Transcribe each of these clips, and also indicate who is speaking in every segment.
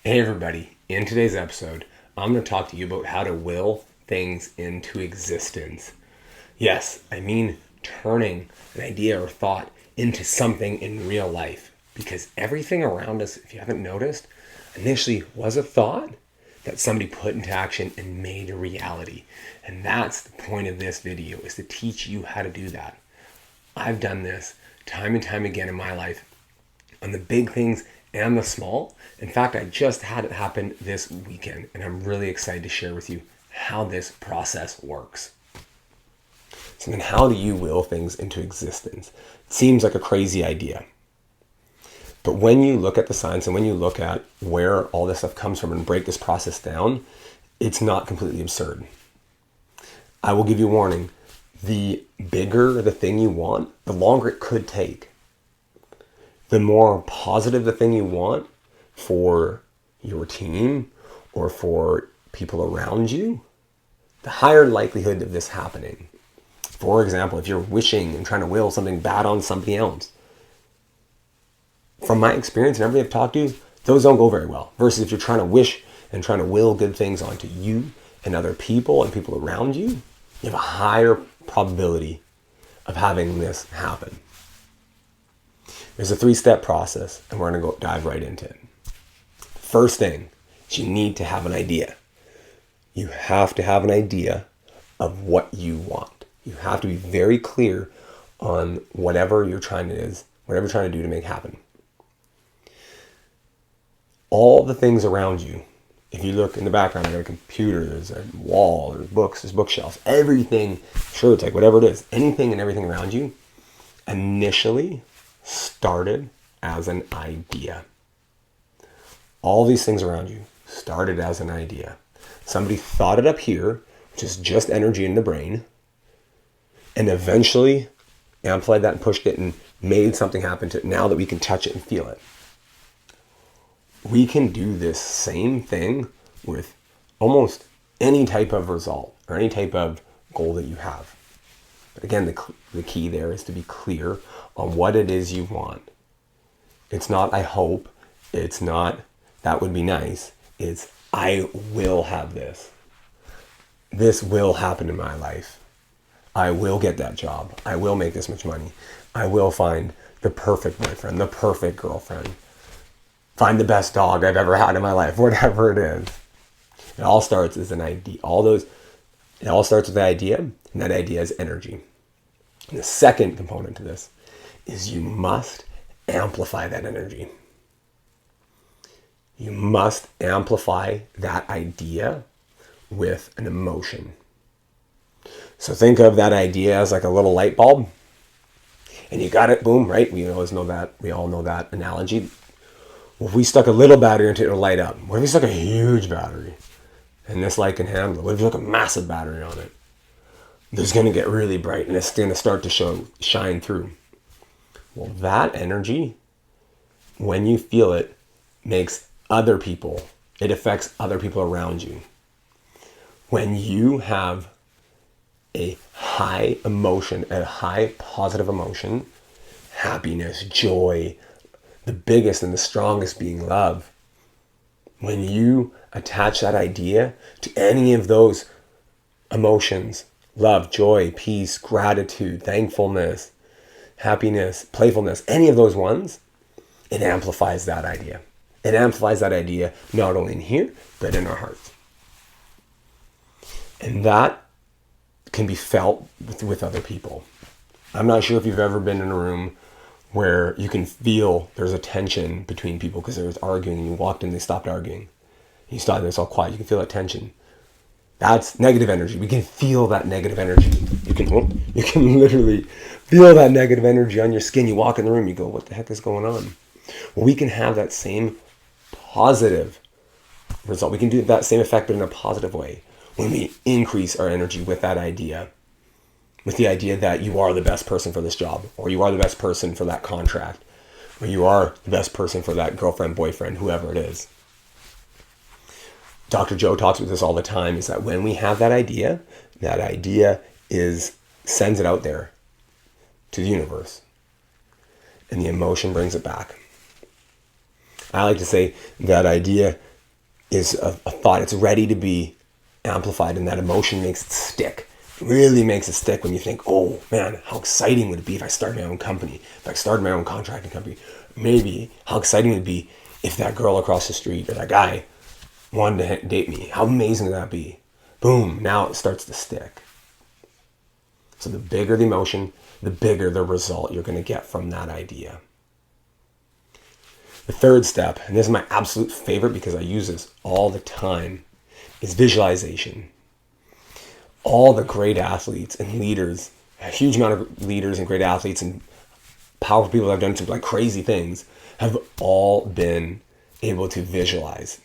Speaker 1: Hey everybody, in today's episode, I'm going to talk to you about how to will things into existence. Yes, I mean turning an idea or thought into something in real life. Because everything around us, if you haven't noticed, initially was a thought that somebody put into action and made a reality. And that's the point of this video, is to teach you how to do that. I've done this time and time again in my life on the big things and the small. In fact, I just had it happen this weekend, and I'm really excited to share with you how this process works. So then how do you will things into existence? It seems like a crazy idea. But when you look at the science and when you look at where all this stuff comes from and break this process down, it's not completely absurd. I will give you a warning. The bigger the thing you want, the longer it could take. The more positive the thing you want for your team or for people around you, the higher likelihood of this happening. For example, if you're wishing and trying to will something bad on somebody else, from my experience and everybody I've talked to, those don't go very well. Versus if you're trying to wish and trying to will good things onto you and other people and people around you, you have a higher probability of having this happen. There's a 3-step process, and we're going to go dive right into it. First thing is you need to have an idea. You have to have an idea of what you want. You have to be very clear on whatever you're trying to do to make happen. All the things around you, if you look in the background, there's a computer, there's a wall, there's books, there's bookshelves, everything, sure, it's like whatever it is, anything and everything around you, initially started as an idea. All these things around you started as an idea. Somebody thought it up here, which is just energy in the brain, and eventually amplified that and pushed it and made something happen to it now that we can touch it and feel it. We can do this same thing with almost any type of result or any type of goal that you have. But again, the key there is to be clear on what it is you want. It's not, I hope. It's not, that would be nice. It's, I will have this. This will happen in my life. I will get that job. I will make this much money. I will find the perfect boyfriend, the perfect girlfriend. Find the best dog I've ever had in my life, whatever it is. It all starts as an idea. It all starts with the idea, and that idea is energy. And the second component to this is you must amplify that energy. You must amplify that idea with an emotion. So think of that idea as like a little light bulb, and you got it, boom, right? We all know that analogy. Well, if we stuck a little battery into it, it'll light up. What if we stuck a huge battery and this light can handle it? What if you stuck a massive battery on it? It's going to get really bright and it's going to start to shine through. Well, that energy, when you feel it, makes it affects other people around you. When you have a high emotion, a high positive emotion, happiness, joy, the biggest and the strongest being love. When you attach that idea to any of those emotions, love, joy, peace, gratitude, thankfulness, happiness, playfulness, any of those ones, it amplifies that idea. It amplifies that idea not only in here, but in our hearts. And that can be felt with other people. I'm not sure if you've ever been in a room where you can feel there's a tension between people because there's arguing, and you walked in, they stopped arguing. You stopped, and it's all quiet. You can feel that tension. That's negative energy. We can feel that negative energy. You can literally feel that negative energy on your skin. You walk in the room, you go, what the heck is going on? Well, we can have that same positive result. We can do that same effect, but in a positive way when we increase our energy with that idea. With the idea that you are the best person for this job, or you are the best person for that contract, or you are the best person for that girlfriend, boyfriend, whoever it is. Dr. Joe talks about this all the time, is that when we have that idea sends it out there to the universe, and the emotion brings it back. I like to say that idea is a thought. It's ready to be amplified, and that emotion makes it stick. It really makes it stick when you think, oh man, how exciting would it be if I started my own company, if I started my own contracting company. Maybe how exciting would it be if that girl across the street or that guy wanted to date me. How amazing would that be? Boom, now it starts to stick. So the bigger the emotion, the bigger the result you're going to get from that idea. The third step, and this is my absolute favorite because I use this all the time, is visualization. All the great athletes and leaders, a huge amount of leaders and great athletes and powerful people that have done some like crazy things, have all been able to visualize.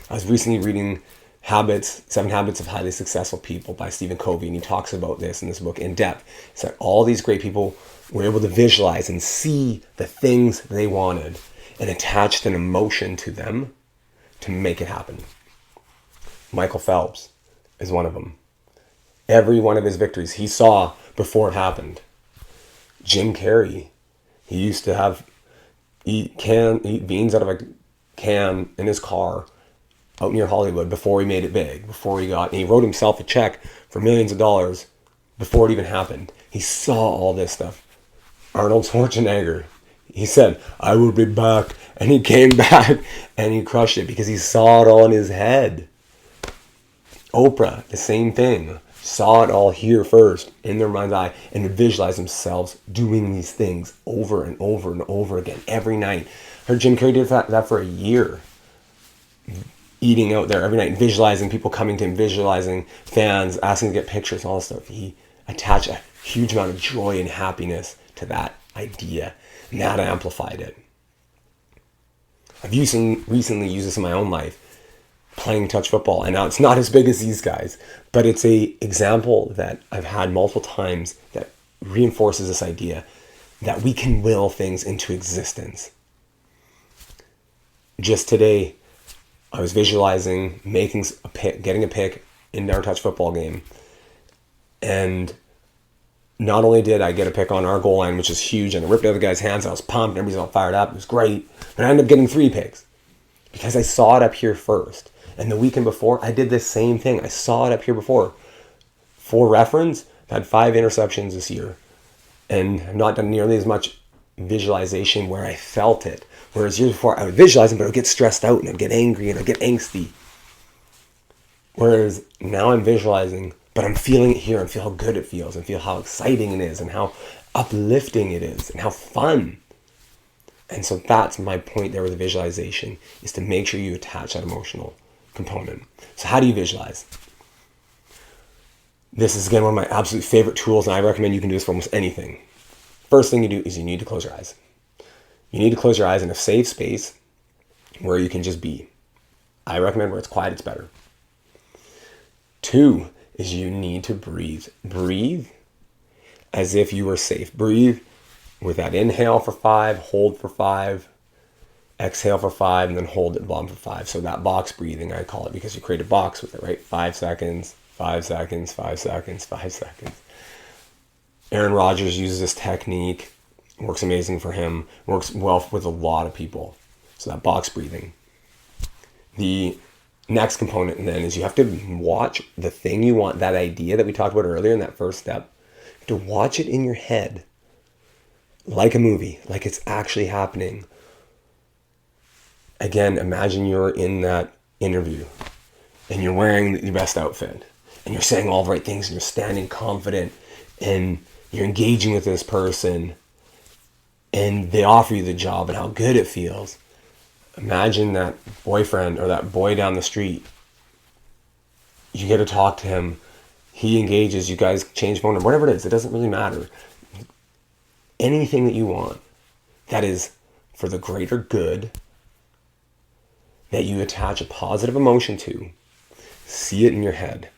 Speaker 1: I was recently reading 7 Habits of Highly Successful People by Stephen Covey, and he talks about this in this book in depth. He said all these great people were able to visualize and see the things they wanted and attached an emotion to them to make it happen. Michael Phillips is one of them. Every one of his victories he saw before it happened. Jim Carrey, he used to eat beans out of a can in his car out near Hollywood before he made it big, and he wrote himself a check for millions of dollars before it even happened. He saw all this stuff. Arnold Schwarzenegger, he said, I will be back, and he came back and he crushed it because he saw it all in his head. Oprah, the same thing. Saw it all here first in their mind's eye and visualize themselves doing these things over and over and over again every night. I heard Jim Carrey did that for a year. Eating out there every night, visualizing people coming to him, visualizing fans, asking to get pictures, all this stuff. He attached a huge amount of joy and happiness to that idea, and that amplified it. I've recently used this in my own life, playing touch football, and now it's not as big as these guys, but it's a example that I've had multiple times that reinforces this idea that we can will things into existence. Just today, I was visualizing making a pick, getting a pick in our touch football game, and not only did I get a pick on our goal line, which is huge, and I ripped out the guy's hands, I was pumped, everybody's all fired up, it was great, but I ended up getting 3 picks because I saw it up here first. And the weekend before, I did the same thing. I saw it up here before. For reference, I've had 5 interceptions this year, and I've not done nearly as much visualization where I felt it. Whereas years before, I would visualize it, but I would get stressed out, and I'd get angry, and I'd get angsty. Whereas now I'm visualizing, but I'm feeling it here, and feel how good it feels, and feel how exciting it is, and how uplifting it is, and how fun. And so that's my point there with the visualization, is to make sure you attach that emotional component. So how do you visualize? This is, again, one of my absolute favorite tools, and I recommend you can do this for almost anything. First thing you do is you need to close your eyes. You need to close your eyes in a safe space where you can just be. I recommend where it's quiet, it's better. 2 is you need to breathe. Breathe as if you were safe. Breathe with that inhale for 5, hold for 5, exhale for 5, and then hold at the bottom for 5. So that box breathing, I call it, because you create a box with it, right? 5 seconds, 5 seconds, 5 seconds, 5 seconds. Aaron Rodgers uses this technique. Works amazing for him. Works well with a lot of people. So that box breathing. The next component then is you have to watch the thing you want, that idea that we talked about earlier in that first step. You have to watch it in your head like a movie, like it's actually happening. Again, imagine you're in that interview and you're wearing your best outfit and you're saying all the right things and you're standing confident and you're engaging with this person and they offer you the job and how good it feels. Imagine that boyfriend or that boy down the street. You get to talk to him. He engages. You guys change phone number, whatever it is. It doesn't really matter. Anything that you want that is for the greater good, that you attach a positive emotion to, see it in your head.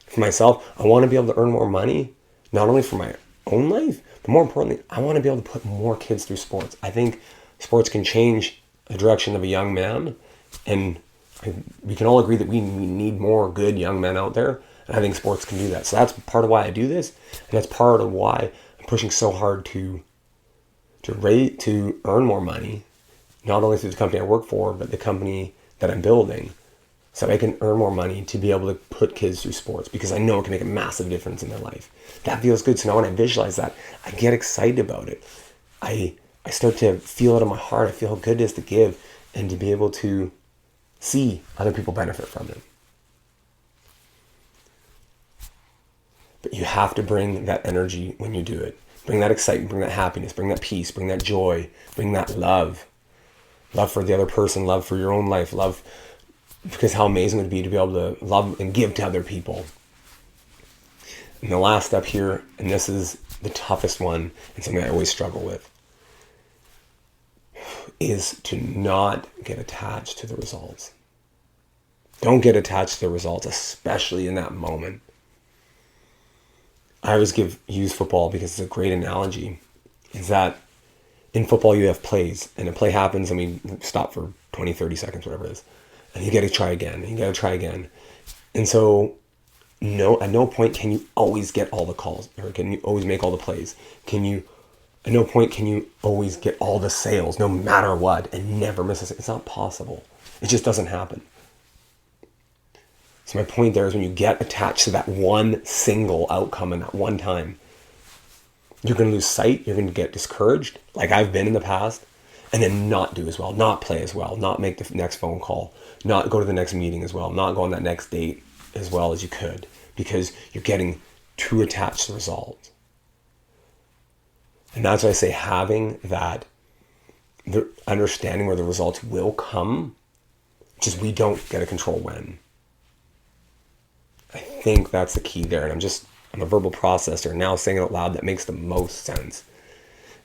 Speaker 1: For myself, I want to be able to earn more money, not only for my own life, but more importantly, I want to be able to put more kids through sports. I think sports can change the direction of a young man, and we can all agree that we need more good young men out there, and I think sports can do that. So that's part of why I do this, and that's part of why I'm pushing so hard to earn more money, not only through the company I work for, but the company that I'm building so I can earn more money to be able to put kids through sports because I know it can make a massive difference in their life. That feels good. So now when I visualize that, I get excited about it. I start to feel it in my heart. I feel how good it is to give and to be able to see other people benefit from it. But you have to bring that energy when you do it. Bring that excitement, bring that happiness, bring that peace, bring that joy, bring that love. Love for the other person, love for your own life, love because how amazing it would be to be able to love and give to other people. And the last step here, and this is the toughest one and something I always struggle with, is to not get attached to the results. Don't get attached to the results, especially in that moment. I always use football because it's a great analogy, is that in football you have plays, and a play happens and we stop for 20, 30 seconds, whatever it is. And you got to try again, and you got to try again. And so at no point can you always get all the calls, or can you always make all the plays. At no point can you always get all the sales, no matter what, and never miss a sale. It's not possible. It just doesn't happen. So my point there is when you get attached to that one single outcome in that one time, you're going to lose sight, you're going to get discouraged, like I've been in the past, and then not do as well, not play as well, not make the next phone call, not go to the next meeting as well, not go on that next date as well as you could, because you're getting too attached to the results. And that's why I say having that, the understanding where the results will come, just we don't get to control when. I think that's the key there. And I'm a verbal processor. Now saying it out loud, that makes the most sense.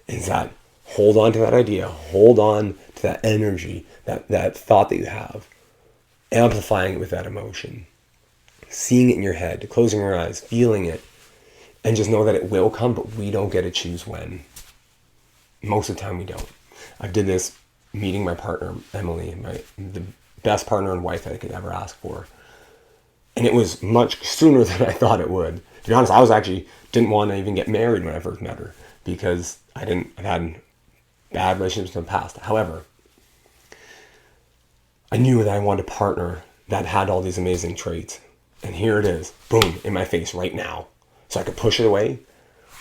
Speaker 1: Is that hold on to that idea, hold on to that energy, that thought that you have, amplifying it with that emotion, seeing it in your head, closing your eyes, feeling it, and just know that it will come, but we don't get to choose when. Most of the time we don't. I did this meeting my partner, Emily, the best partner and wife that I could ever ask for. And it was much sooner than I thought it would. To be honest, didn't want to even get married when I first met her because I've had bad relationships in the past. However, I knew that I wanted a partner that had all these amazing traits. And here it is, boom, in my face right now. So I could push it away,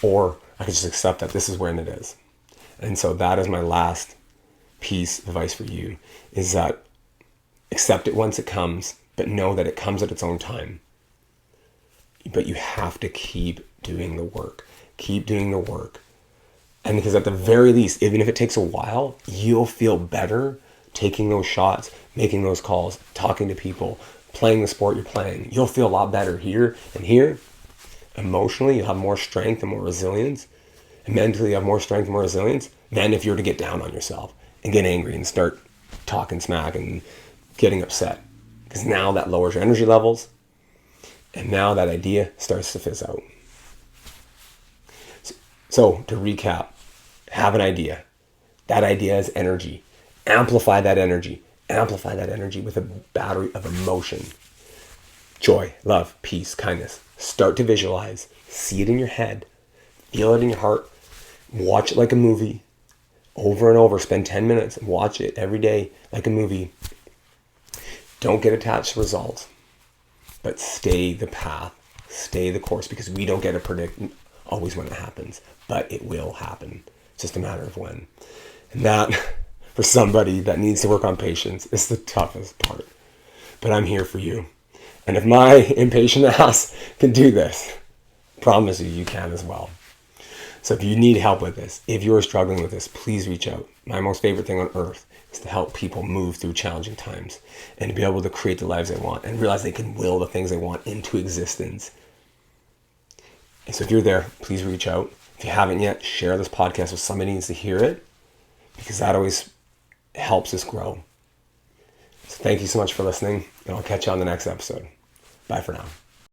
Speaker 1: or I could just accept that this is when it is. And so that is my last piece of advice for you, is that accept it once it comes, but know that it comes at its own time. But you have to keep doing the work. Keep doing the work. And because at the very least, even if it takes a while, you'll feel better taking those shots, making those calls, talking to people, playing the sport you're playing. You'll feel a lot better here and here. Emotionally, you'll have more strength and more resilience. And mentally, you have more strength and more resilience than if you were to get down on yourself and get angry and start talking smack and getting upset. Because now that lowers your energy levels, and now that idea starts to fizz out. So to recap, have an idea. That idea is energy. Amplify that energy. Amplify that energy with a battery of emotion. Joy, love, peace, kindness. Start to visualize. See it in your head. Feel it in your heart. Watch it like a movie. Over and over. Spend 10 minutes and watch it every day like a movie. Don't get attached to results, but stay the path, stay the course, because we don't get to predict always when it happens, but it will happen. It's just a matter of when. And that, for somebody that needs to work on patience, is the toughest part. But I'm here for you. And if my impatient ass can do this, I promise you can as well. So if you need help with this, if you're struggling with this, please reach out. My most favorite thing on earth is to help people move through challenging times and to be able to create the lives they want and realize they can will the things they want into existence. And so if you're there, please reach out. If you haven't yet, share this podcast with somebody who needs to hear it, because that always helps us grow. So thank you so much for listening, and I'll catch you on the next episode. Bye for now.